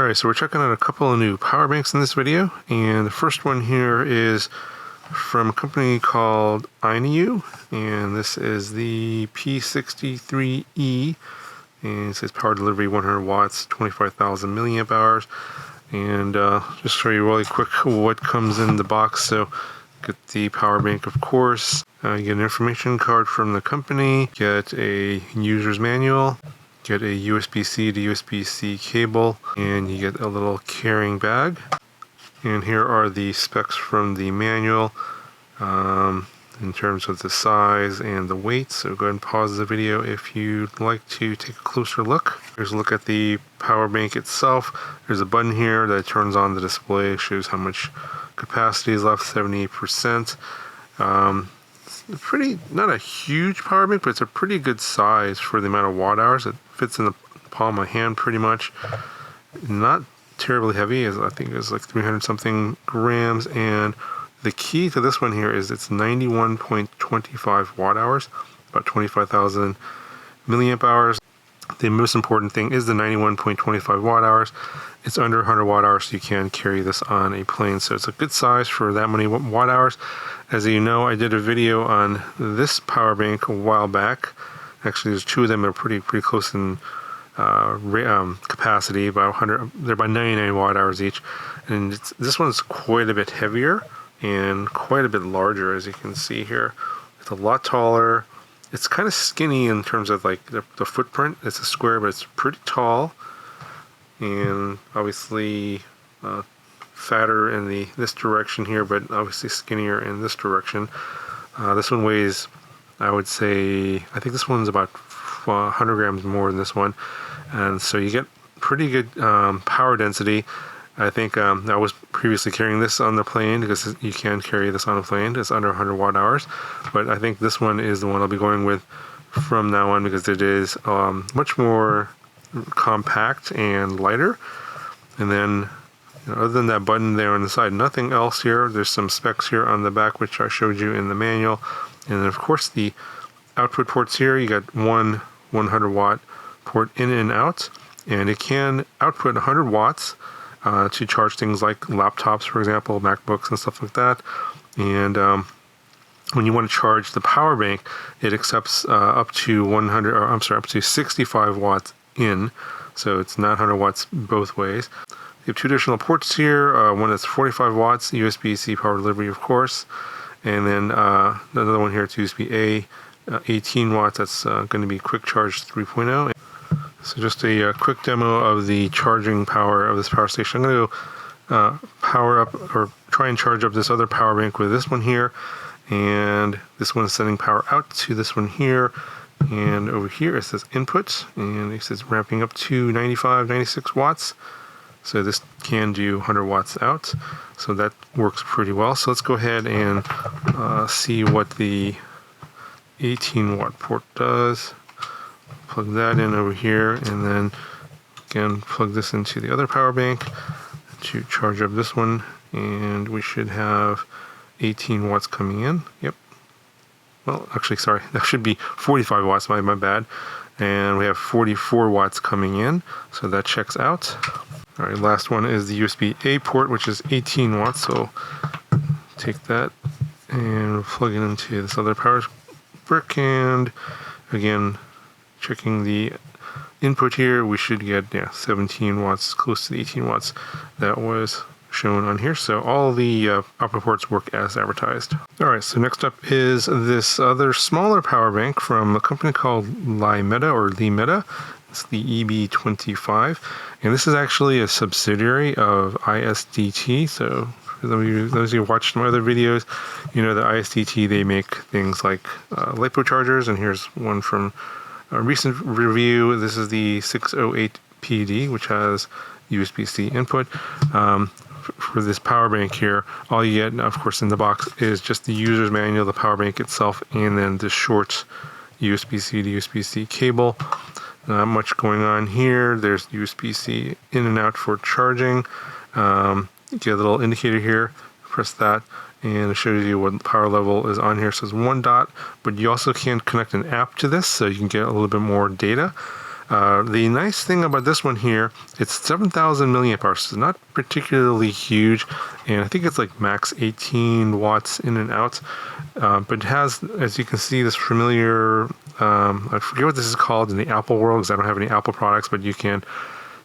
Alright, so we're checking out a couple of new power banks in this video, and the first one here is from a company called Iniu, and this is the P63E, and it says power delivery 100 watts, 25,000 milliamp hours. And just show you really quick what comes in the box. So get the power bank, of course. You get an information card from the company, get a user's manual, get a USB-C to USB-C cable, and you get a little carrying bag. And here are the specs from the manual in terms of the size and the weight. So go ahead and pause the video if you'd like to take a closer look. Here's a look at the power bank itself. There's a button here that turns on the display, shows how much capacity is left, 78%. Pretty, not a huge power bank, but it's a pretty good size for the amount of watt hours. It fits in the palm of my hand pretty much. Not terribly heavy, as I think it's like 300 something grams, and the key to this one here is it's 91.25 watt hours, about 25,000 milliamp hours. The most important thing is the 91.25 watt hours. It's under 100 watt hours, so you can carry this on a plane. So it's a good size for that many watt hours. As you know, I did a video on this power bank a while back. Actually, there's two of them that are pretty close in capacity, about 100. They're about 99 watt hours each, and this one's quite a bit heavier and quite a bit larger, as you can see here. It's a lot taller. It's kind of skinny in terms of like the footprint. It's a square, but it's pretty tall, and obviously fatter in this direction here, but obviously skinnier in this direction. This one weighs, I would say, I think this one's about 100 grams more than this one, and so you get pretty good power density. I think I was previously carrying this on the plane because you can carry this on a plane. It's under 100 watt hours, but I think this one is the one I'll be going with from now on because it is much more compact and lighter. And then, other than that button there on the side, nothing else here. There's some specs here on the back, which I showed you in the manual. And then, of course, the output ports here. You got one 100 watt port in and out, and it can output 100 watts. To charge things like laptops, for example, MacBooks and stuff like that. And when you want to charge the power bank, it accepts up to 65 watts in. So it's not 100 watts both ways. You have two additional ports here. One that's 45 watts, USB-C power delivery, of course. And then another one here, it's USB-A, 18 watts. That's going to be quick charge 3.0. So just a quick demo of the charging power of this power station. I'm going to go power up or try and charge up this other power bank with this one here, and this one is sending power out to this one here, and over here it says input, and it says ramping up to 96 watts. So this can do 100 watts out, so that works pretty well. So let's go ahead and see what the 18 watt port does. Plug that in over here, and then again plug this into the other power bank to charge up this one, and we should have 18 watts coming in. Yep. Well, actually, sorry, that should be 45 watts, my bad. And we have 44 watts coming in, so that checks out. All right, last one is the USB-A port, which is 18 watts, so take that and plug it into this other power brick, and again, checking the input here, we should get 17 watts, close to the 18 watts that was shown on here. So all the output ports work as advertised. Alright, so next up is this other smaller power bank from a company called Limeta. It's the EB25, and this is actually a subsidiary of ISDT. So for those of you who watched my other videos, you know that ISDT, they make things like LiPo chargers, and here's one from a recent review. This is the 608PD, which has USB-C input. For this power bank here, all you get, of course, in the box is just the user's manual, the power bank itself, and then the short USB-C to USB-C cable. Not much going on here. There's USB-C in and out for charging. You get a little indicator here. Press that, and it shows you what power level is on here. It says 1 dot, but you also can connect an app to this, so you can get a little bit more data. The nice thing about this one here, it's 7,000 milliamp hours, so it's not particularly huge, and I think it's like max 18 watts in and out. But it has, as you can see, this familiar, I forget what this is called in the Apple world because I don't have any Apple products, but you can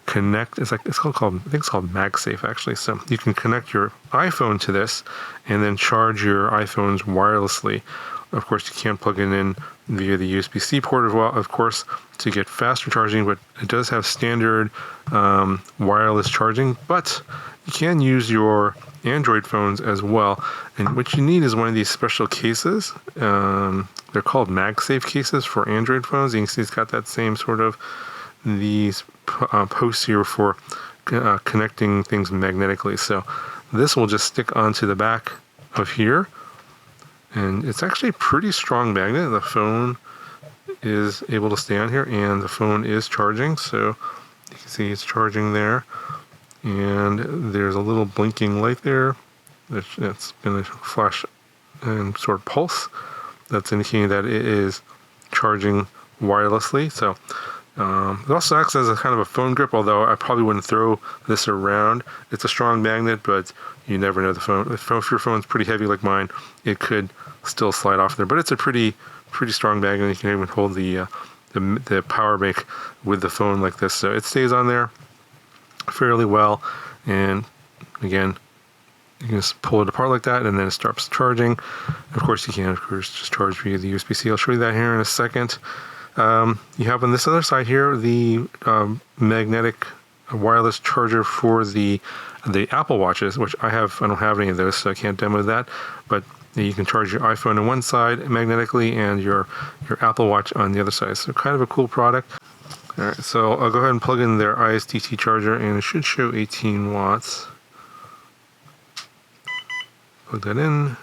connect, I think it's called MagSafe actually. So you can connect your iPhone to this and then charge your iPhones wirelessly. Of course, you can plug it in via the USB-C port as well, of course, to get faster charging, but it does have standard wireless charging, but you can use your Android phones as well. And what you need is one of these special cases. They're called MagSafe cases for Android phones. You can see it's got that same sort of these posts here for connecting things magnetically. So this will just stick onto the back of here. And it's actually a pretty strong magnet. The phone is able to stay on here, and the phone is charging. So you can see it's charging there. And there's a little blinking light there. That's going to flash and sort of pulse. That's indicating that it is charging wirelessly. So it also acts as a kind of a phone grip, although I probably wouldn't throw this around. It's a strong magnet, but you never know the phone. If your phone's pretty heavy like mine, it could still slide off there. But it's a pretty strong magnet. You can even hold the power bank with the phone like this. So it stays on there fairly well. And again, you can just pull it apart like that, and then it starts charging. Of course, you can, of course, just charge via the USB-C. I'll show you that here in a second. You have on this other side here the magnetic wireless charger for the Apple Watches, which I don't have any of those, so I can't demo that. But you can charge your iPhone on one side magnetically and your Apple Watch on the other side. So kind of a cool product. All right, so I'll go ahead and plug in their ISDT charger, and it should show 18 watts. Plug that in.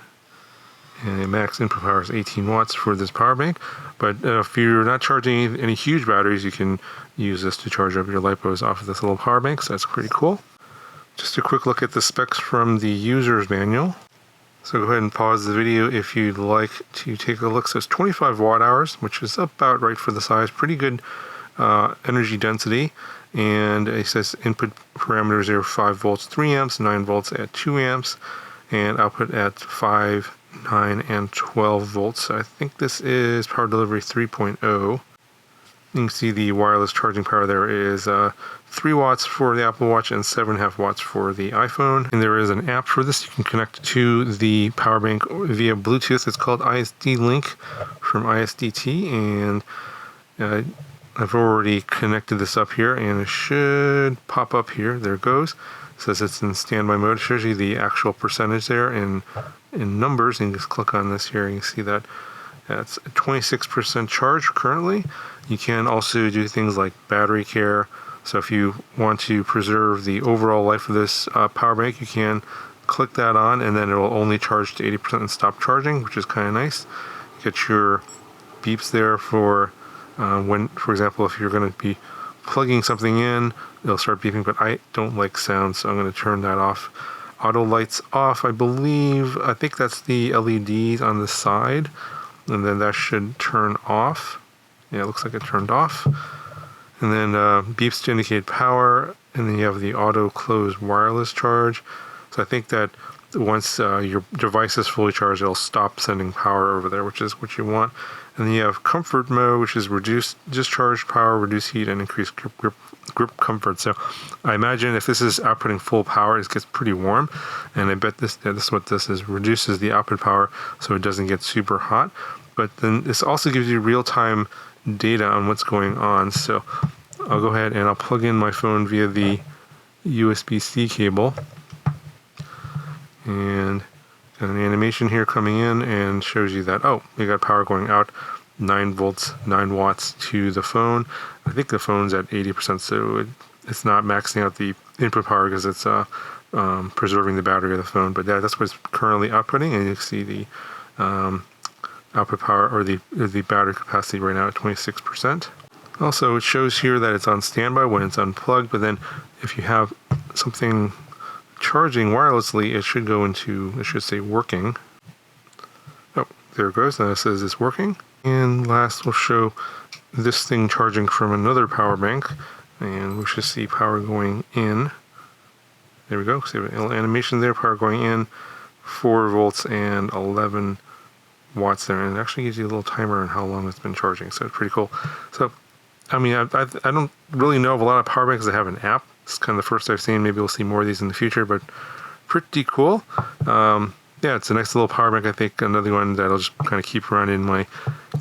And the max input power is 18 watts for this power bank. But if you're not charging any huge batteries, you can use this to charge up your LiPos off of this little power bank, so that's pretty cool. Just a quick look at the specs from the user's manual. So go ahead and pause the video if you'd like to take a look. So it's 25 watt hours, which is about right for the size. Pretty good energy density. And it says input parameters are 5 volts, 3 amps, 9 volts at 2 amps, and output at 5, 9, and 12 volts. I think this is power delivery 3.0. You can see the wireless charging power there is 3 watts for the Apple Watch and 7.5 watts for the iPhone. And there is an app for this. You can connect to the power bank via Bluetooth. It's called ISD Link from ISDT, and I've already connected this up here, and it should pop up here. There it goes. It says it's in standby mode. It shows you the actual percentage there in numbers. You can just click on this here, and you can see that it's 26% charge currently. You can also do things like battery care. So if you want to preserve the overall life of this power bank, you can click that on, and then it will only charge to 80% and stop charging, which is kind of nice. You get your beeps there for when, for example, if you're going to be plugging something in, it'll start beeping, but I don't like sound, so I'm going to turn that off. Auto lights off, I think that's the LEDs on the side, and then that should turn off. Yeah, it looks like it turned off. And then beeps to indicate power, and then you have the auto close wireless charge. So I think that once your device is fully charged, it'll stop sending power over there, which is what you want. And then you have comfort mode, which is reduce discharge power, reduce heat, and increase grip comfort. So I imagine if this is outputting full power, it gets pretty warm. And I bet this is what this is, reduces the output power so it doesn't get super hot. But then this also gives you real-time data on what's going on. So I'll go ahead and I'll plug in my phone via the USB-C cable. And got an animation here coming in and shows you that, oh, we got power going out, 9 volts, 9 watts to the phone. I think the phone's at 80%, so it's not maxing out the input power because it's preserving the battery of the phone. But that's what it's currently outputting, and you can see the output power, or the battery capacity right now at 26%. Also, it shows here that it's on standby when it's unplugged, but then if you have something charging wirelessly, it should go into, it should say working. Oh, there it goes. Now it says it's working. And last we'll show this thing charging from another power bank, and we should see power going in. There we go. See a little animation there, power going in, 4 volts and 11 watts there, and it actually gives you a little timer on how long it's been charging, so it's pretty cool. So, I mean, I don't really know of a lot of power banks that have an app. It's kind of the first I've seen. Maybe we'll see more of these in the future, but pretty cool. Yeah, it's a nice little power bank. I think another one that I'll just kind of keep around in my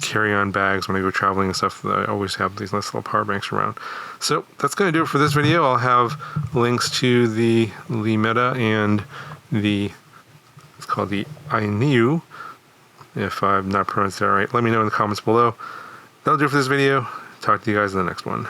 carry-on bags when I go traveling and stuff. I always have these nice little power banks around. So that's going to do it for this video. I'll have links to the Limeta and it's called the Iniu. If I've not pronounced that right, let me know in the comments below. That'll do it for this video. Talk to you guys in the next one.